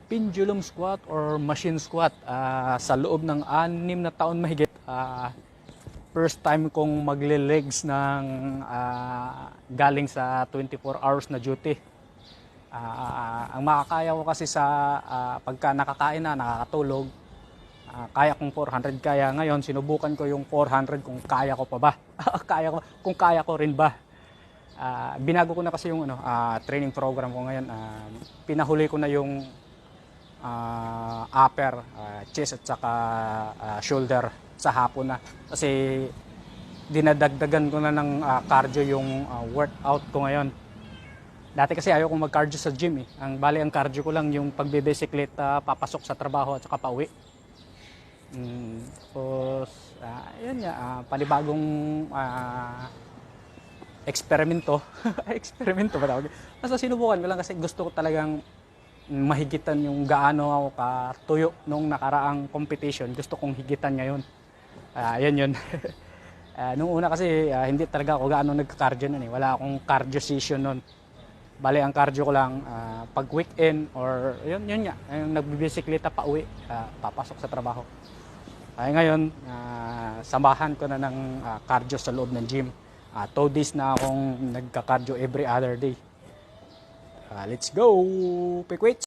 pendulum squat or machine squat. Sa loob ng 6 na taon mahigit, first time kong magle-legs ng galing sa 24 hours na duty. Ang makakaya ko kasi sa pagka nakakain na, nakakatulog, kaya kong 400, kaya ngayon sinubukan ko yung 400 kung kaya ko pa ba. Kung kaya ko rin ba. Binago ko na kasi yung training program ko ngayon. Pinahuli ko na yung upper, chest at saka shoulder sa hapon na. Kasi dinadagdagan ko na ng cardio yung workout ko ngayon. Dati kasi ayaw kong mag-cardio sa gym eh. Ang cardio ko lang yung pagbe-bisikleta, papasok sa trabaho at saka pauwi. Tapos, yun nga, panibagong eksperimento. Eksperimento ba tawag? Basta sinubukan ko lang kasi gusto ko talagang mahigitan yung gaano ako katuyo nung nakaraang competition. Gusto kong higitan ngayon. Yun. Nung una kasi hindi talaga ako gaano nagka-cardio nun eh. Wala akong cardio session nun. Bale, ang cardio ko lang pag weekend or yun nga, yung nagbibisikleta pa uwi, papasok sa trabaho. Ay ngayon, samahan ko na ng cardio sa loob ng gym. 2 days na akong nagka-cardio every other day. Let's go! Quick weights!